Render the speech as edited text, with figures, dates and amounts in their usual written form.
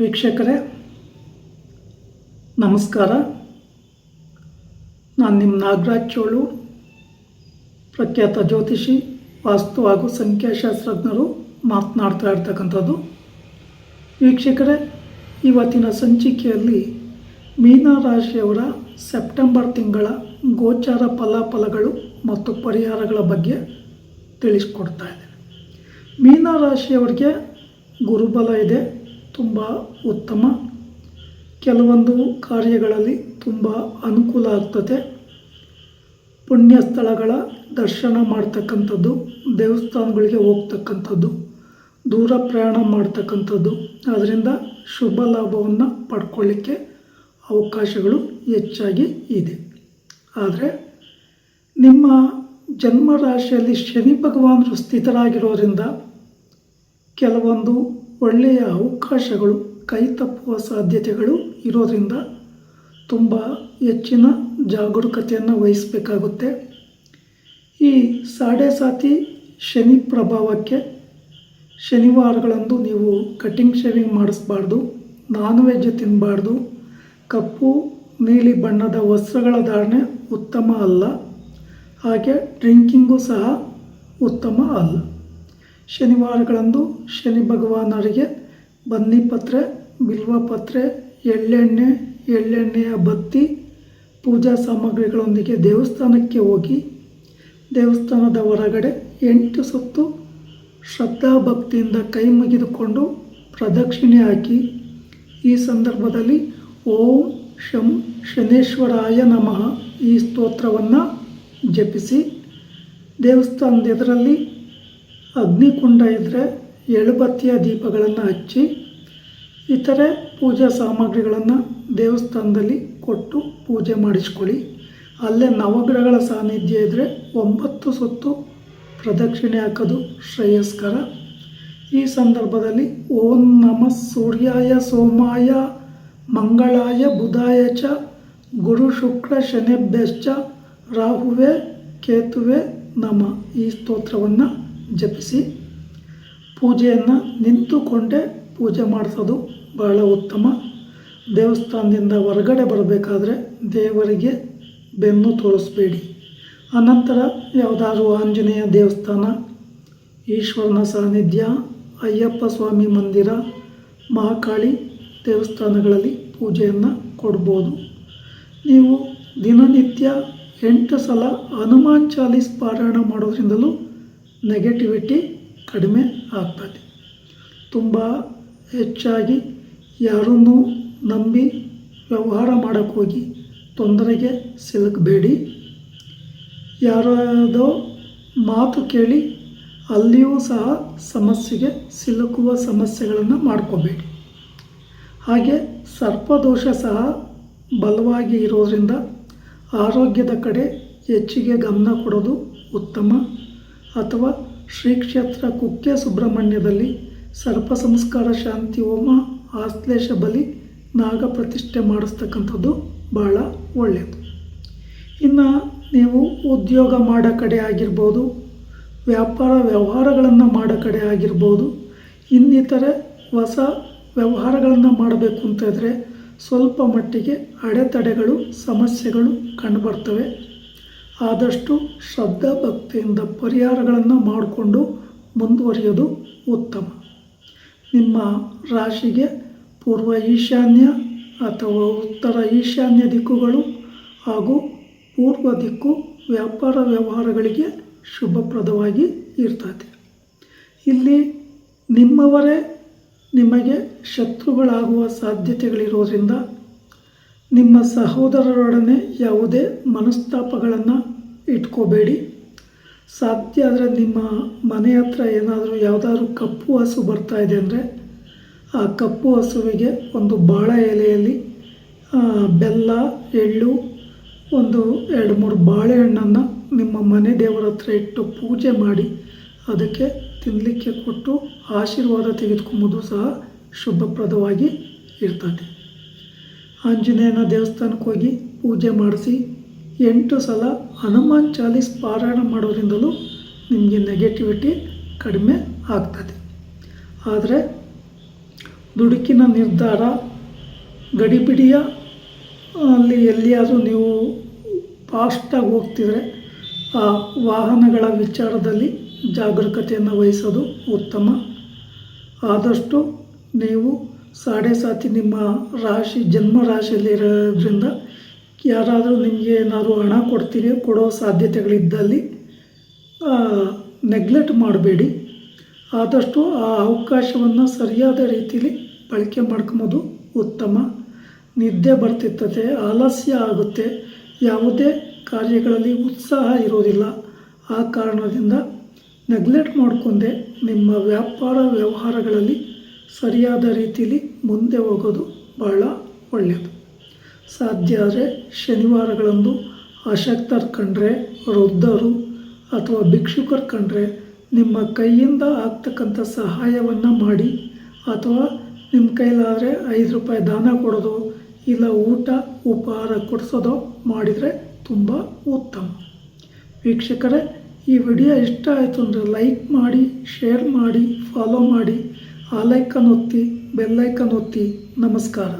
ವೀಕ್ಷಕರೇ ನಮಸ್ಕಾರ. ನಾನು ನಿಮ್ಮ ನಾಗರಾಜ್ ಚೋಳು, ಪ್ರಖ್ಯಾತ ಜ್ಯೋತಿಷಿ, ವಾಸ್ತು ಹಾಗೂ ಸಂಖ್ಯಾಶಾಸ್ತ್ರಜ್ಞರು ಮಾತನಾಡ್ತಾ ಇರ್ತಕ್ಕಂಥದ್ದು. ವೀಕ್ಷಕರೇ, ಇವತ್ತಿನ ಸಂಚಿಕೆಯಲ್ಲಿ ಮೀನರಾಶಿಯವರ ಸೆಪ್ಟೆಂಬರ್ ತಿಂಗಳ ಗೋಚಾರ ಫಲಾಫಲಗಳು ಮತ್ತು ಪರಿಹಾರಗಳ ಬಗ್ಗೆ ತಿಳಿಸ್ಕೊಡ್ತಾ ಇದ್ದೇನೆ. ಮೀನರಾಶಿಯವರಿಗೆ ಗುರುಬಲ ಇದೆ, ತುಂಬ ಉತ್ತಮ. ಕೆಲವೊಂದು ಕಾರ್ಯಗಳಲ್ಲಿ ತುಂಬ ಅನುಕೂಲ ಆಗ್ತದೆ. ಪುಣ್ಯ ಸ್ಥಳಗಳ ದರ್ಶನ ಮಾಡ್ತಕ್ಕಂಥದ್ದು, ದೇವಸ್ಥಾನಗಳಿಗೆ ಹೋಗ್ತಕ್ಕಂಥದ್ದು, ದೂರ ಪ್ರಯಾಣ ಮಾಡ್ತಕ್ಕಂಥದ್ದು, ಅದರಿಂದ ಶುಭ ಲಾಭವನ್ನು ಪಡ್ಕೊಳ್ಳಿಕ್ಕೆ ಅವಕಾಶಗಳು ಹೆಚ್ಚಾಗಿ ಇದೆ. ಆದರೆ ನಿಮ್ಮ ಜನ್ಮ ರಾಶಿಯಲ್ಲಿ ಶನಿ ಭಗವಾನರು ಸ್ಥಿತರಾಗಿರೋದ್ರಿಂದ ಕೆಲವೊಂದು ಒಳ್ಳೆಯ ಅವಕಾಶಗಳು ಕೈ ತಪ್ಪುವ ಸಾಧ್ಯತೆಗಳು ಇರೋದರಿಂದ ತುಂಬ ಹೆಚ್ಚಿನ ಜಾಗರೂಕತೆಯನ್ನು ವಹಿಸಬೇಕಾಗುತ್ತೆ. ಈ ಸಾಡೆ ಸಾತಿ ಶನಿ ಪ್ರಭಾವಕ್ಕೆ ಶನಿವಾರಗಳಂದು ನೀವು ಕಟಿಂಗ್ ಶೇವಿಂಗ್ ಮಾಡಿಸ್ಬಾರ್ದು, ನಾನ್ ವೆಜ್ ತಿನ್ನಬಾರ್ದು, ಕಪ್ಪು ನೀಲಿ ಬಣ್ಣದ ವಸ್ತ್ರಗಳ ಧಾರಣೆ ಉತ್ತಮ ಅಲ್ಲ, ಹಾಗೆ ಡ್ರಿಂಕಿಂಗು ಸಹ ಉತ್ತಮ ಅಲ್ಲ. ಶನಿವಾರಗಳಂದು ಶನಿ ಭಗವಾನರಿಗೆ ಬನ್ನಿಪತ್ರೆ, ಬಿಲ್ವಪತ್ರೆ, ಎಳ್ಳೆಣ್ಣೆಯ ಬತ್ತಿ, ಪೂಜಾ ಸಾಮಗ್ರಿಗಳೊಂದಿಗೆ ದೇವಸ್ಥಾನಕ್ಕೆ ಹೋಗಿ ದೇವಸ್ಥಾನದ ಹೊರಗಡೆ 8 ಸುತ್ತು ಶ್ರದ್ಧಾಭಕ್ತಿಯಿಂದ ಕೈ ಮುಗಿದುಕೊಂಡು ಪ್ರದಕ್ಷಿಣೆ ಹಾಕಿ ಈ ಸಂದರ್ಭದಲ್ಲಿ ಓಂ ಶಂ ಶನೇಶ್ವರಾಯ ನಮಃ ಈ ಸ್ತೋತ್ರವನ್ನು ಜಪಿಸಿ, ದೇವಸ್ಥಾನದ ಎದುರಲ್ಲಿ ಅಗ್ನಿಕುಂಡ ಇದ್ದರೆ ಎಳುಬತ್ತಿಯ ದೀಪಗಳನ್ನು ಹಚ್ಚಿ ಇತರೆ ಪೂಜಾ ಸಾಮಗ್ರಿಗಳನ್ನು ದೇವಸ್ಥಾನದಲ್ಲಿ ಕೊಟ್ಟು ಪೂಜೆ ಮಾಡಿಸ್ಕೊಳ್ಳಿ. ಅಲ್ಲೇ ನವಗ್ರಹಗಳ ಸಾನ್ನಿಧ್ಯ ಇದ್ದರೆ 9 ಸುತ್ತು ಪ್ರದಕ್ಷಿಣೆ ಹಾಕೋದು ಶ್ರೇಯಸ್ಕರ. ಈ ಸಂದರ್ಭದಲ್ಲಿ ಓಂ ನಮಃ ಸೂರ್ಯಾಯ ಸೋಮಾಯ ಮಂಗಳಾಯ ಬುಧಾಯ ಚ ಗುರು ಶುಕ್ರ ಶನೇಭ್ಯಶ್ಚ ರಾಹುವೇ ಕೇತುವೆ ನಮಃ ಈ ಸ್ತೋತ್ರವನ್ನು ಜಪಿಸಿ ಪೂಜೆಯನ್ನು ನಿಂತುಕೊಂಡೇ ಪೂಜೆ ಮಾಡಿಸೋದು ಬಹಳ ಉತ್ತಮ. ದೇವಸ್ಥಾನದಿಂದ ಹೊರಗಡೆ ಬರಬೇಕಾದ್ರೆ ದೇವರಿಗೆ ಬೆನ್ನು ತೋರಿಸ್ಬೇಡಿ. ಅನಂತರ ಯಾವುದಾದ್ರೂ ಆಂಜನೇಯ ದೇವಸ್ಥಾನ, ಈಶ್ವರನ ಸಾನ್ನಿಧ್ಯ, ಅಯ್ಯಪ್ಪ ಸ್ವಾಮಿ ಮಂದಿರ, ಮಹಾಕಾಳಿ ದೇವಸ್ಥಾನಗಳಲ್ಲಿ ಪೂಜೆಯನ್ನು ಕೊಡ್ಬೋದು. ನೀವು ದಿನನಿತ್ಯ 8 ಸಲ ಹನುಮಾನ್ ಚಾಲೀಸ್ ಪಾರಾಯಣ ಮಾಡೋದ್ರಿಂದಲೂ ನೆಗೆಟಿವಿಟಿ ಕಡಿಮೆ ಆಗ್ತದೆ. ತುಂಬ ಹೆಚ್ಚಾಗಿ ಯಾರನ್ನೂ ನಂಬಿ ವ್ಯವಹಾರ ಮಾಡೋಕ್ಕೆ ಹೋಗಿ ತೊಂದರೆಗೆ ಸಿಲುಕಬೇಡಿ. ಯಾರದೋ ಮಾತು ಕೇಳಿ ಅಲ್ಲಿಯೂ ಸಹ ಸಮಸ್ಯೆಗೆ ಸಿಲುಕುವ ಸಮಸ್ಯೆಗಳನ್ನು ಮಾಡ್ಕೋಬೇಡಿ. ಹಾಗೆ ಸರ್ಪದೋಷ ಸಹ ಬಲವಾಗಿ ಇರೋದರಿಂದ ಆರೋಗ್ಯದ ಕಡೆ ಹೆಚ್ಚಿಗೆ ಗಮನ ಕೊಡೋದು ಉತ್ತಮ. ಅಥವಾ ಶ್ರೀ ಕ್ಷೇತ್ರ ಕುಕ್ಕೆ ಸುಬ್ರಹ್ಮಣ್ಯದಲ್ಲಿ ಸರ್ಪ ಸಂಸ್ಕಾರ ಶಾಂತಿ ಹೋಮ, ಆಶ್ಲೇಷ ಬಲಿ, ನಾಗ ಪ್ರತಿಷ್ಠೆ ಮಾಡಿಸ್ತಕ್ಕಂಥದ್ದು ಬಹಳ ಒಳ್ಳೆಯದು. ಇನ್ನು ನೀವು ಉದ್ಯೋಗ ಮಾಡೋ ಕಡೆ ಆಗಿರ್ಬೋದು, ವ್ಯಾಪಾರ ವ್ಯವಹಾರಗಳನ್ನು ಮಾಡೋ ಕಡೆ ಆಗಿರ್ಬೋದು, ಇನ್ನಿತರೆ ಹೊಸ ವ್ಯವಹಾರಗಳನ್ನು ಮಾಡಬೇಕು ಅಂತಂದರೆ ಸ್ವಲ್ಪ ಮಟ್ಟಿಗೆ ಅಡೆತಡೆಗಳು, ಸಮಸ್ಯೆಗಳು ಕಂಡುಬರ್ತವೆ. ಆದಷ್ಟು ಶ್ರದ್ಧಾ ಭಕ್ತಿಯಿಂದ ಪರಿಹಾರಗಳನ್ನು ಮಾಡಿಕೊಂಡು ಮುಂದುವರಿಯೋದು ಉತ್ತಮ. ನಿಮ್ಮ ರಾಶಿಗೆ ಪೂರ್ವ ಈಶಾನ್ಯ ಅಥವಾ ಉತ್ತರ ಈಶಾನ್ಯ ದಿಕ್ಕುಗಳು ಹಾಗೂ ಪೂರ್ವ ದಿಕ್ಕು ವ್ಯಾಪಾರ ವ್ಯವಹಾರಗಳಿಗೆ ಶುಭಪ್ರದವಾಗಿ ಇರ್ತದೆ. ಇಲ್ಲಿ ನಿಮ್ಮವರೇ ನಿಮಗೆ ಶತ್ರುಗಳಾಗುವ ಸಾಧ್ಯತೆಗಳಿರೋದ್ರಿಂದ ನಿಮ್ಮ ಸಹೋದರರೊಡನೆ ಯಾವುದೇ ಮನಸ್ತಾಪಗಳನ್ನು ಇಟ್ಕೋಬೇಡಿ. ಸಾಧ್ಯ ಆದರೆ ನಿಮ್ಮ ಮನೆ ಹತ್ರ ಏನಾದರೂ ಯಾವುದಾದ್ರೂ ಕಪ್ಪು ಹಸು ಬರ್ತಾ ಇದೆ ಅಂದರೆ ಆ ಕಪ್ಪು ಹಸುವಿಗೆ ಒಂದು ಬಾಳೆ ಎಲೆಯಲ್ಲಿ ಬೆಲ್ಲ, ಎಳ್ಳು, ಒಂದು 2-3 ಬಾಳೆಹಣ್ಣನ್ನು ನಿಮ್ಮ ಮನೆ ದೇವರ ಹತ್ರ ಇಟ್ಟು ಪೂಜೆ ಮಾಡಿ ಅದಕ್ಕೆ ತಿನ್ನಲಿಕ್ಕೆ ಕೊಟ್ಟು ಆಶೀರ್ವಾದ ತೆಗೆದುಕೊಂಬುದು ಸಹ ಶುಭಪ್ರದವಾಗಿ ಇರ್ತದೆ. ಆಂಜನೇಯನ ದೇವಸ್ಥಾನಕ್ಕೆ ಹೋಗಿ ಪೂಜೆ ಮಾಡಿಸಿ 8 ಸಲ ಹನುಮಾನ್ ಚಾಲೀಸ್ ಪಾರಾಯಣ ಮಾಡೋದ್ರಿಂದಲೂ ನಿಮಗೆ ನೆಗೆಟಿವಿಟಿ ಕಡಿಮೆ ಆಗ್ತದೆ. ಆದರೆ ದುಡುಕಿನ ನಿರ್ಧಾರ, ಗಡಿಬಿಡಿಯ ಅಲ್ಲಿ ಎಲ್ಲಿಯಾದರೂ ನೀವು ಫಾಸ್ಟಾಗಿ ಹೋಗ್ತಿದ್ರೆ ಆ ವಾಹನಗಳ ವಿಚಾರದಲ್ಲಿ ಜಾಗರೂಕತೆಯನ್ನು ವಹಿಸೋದು ಉತ್ತಮ. ಆದಷ್ಟು ನೀವು ಸಾಡೆ ಸಾತಿ ನಿಮ್ಮ ರಾಶಿ ಜನ್ಮ ರಾಶಿಯಲ್ಲಿರೋದ್ರಿಂದ ಯಾರಾದರೂ ನಿಮಗೆ ಏನಾದರೂ ಹಣ ಕೊಡೋ ಸಾಧ್ಯತೆಗಳಿದ್ದಲ್ಲಿ ನೆಗ್ಲೆಕ್ಟ್ ಮಾಡಬೇಡಿ. ಆದಷ್ಟು ಆ ಅವಕಾಶವನ್ನು ಸರಿಯಾದ ರೀತಿಯಲ್ಲಿ ಬಳಕೆ ಮಾಡ್ಕೊಬೋದು ಉತ್ತಮ. ನಿದ್ದೆ ಬರ್ತಿರ್ತದೆ, ಆಲಸ್ಯ ಆಗುತ್ತೆ, ಯಾವುದೇ ಕಾರ್ಯಗಳಲ್ಲಿ ಉತ್ಸಾಹ ಇರೋದಿಲ್ಲ. ಆ ಕಾರಣದಿಂದ ನೆಗ್ಲೆಕ್ಟ್ ಮಾಡಿಕೊಂಡೆ ನಿಮ್ಮ ವ್ಯಾಪಾರ ವ್ಯವಹಾರಗಳಲ್ಲಿ ಸರಿಯಾದ ರೀತಿಯಲ್ಲಿ ಮುಂದೆ ಹೋಗೋದು ಬಹಳ ಒಳ್ಳೆಯದು. ಸಾಧ್ಯ ಆದರೆ ಶನಿವಾರಗಳಂದು ಅಶಕ್ತರು ಕಂಡ್ರೆ, ವೃದ್ಧರು ಅಥವಾ ಭಿಕ್ಷುಕರು ಕಂಡ್ರೆ ನಿಮ್ಮ ಕೈಯಿಂದ ಆಗ್ತಕ್ಕಂಥ ಸಹಾಯವನ್ನು ಮಾಡಿ, ಅಥವಾ ನಿಮ್ಮ ಕೈಲಾದರೆ 5 ರೂಪಾಯಿ ದಾನ ಕೊಡೋದು, ಇಲ್ಲ ಊಟ ಉಪಹಾರ ಕೊಡಿಸೋದು ಮಾಡಿದರೆ ತುಂಬ ಉತ್ತಮ. ವೀಕ್ಷಕರೇ, ಈ ವಿಡಿಯೋ ಇಷ್ಟ ಆಯಿತು ಅಂದರೆ ಲೈಕ್ ಮಾಡಿ, ಶೇರ್ ಮಾಡಿ, ಫಾಲೋ ಮಾಡಿ, ಆ ಲೈಕನ್ನು ಒತ್ತಿ, ಬೆಲ್ಲೈಕನ್ ಒತ್ತಿ. ನಮಸ್ಕಾರ.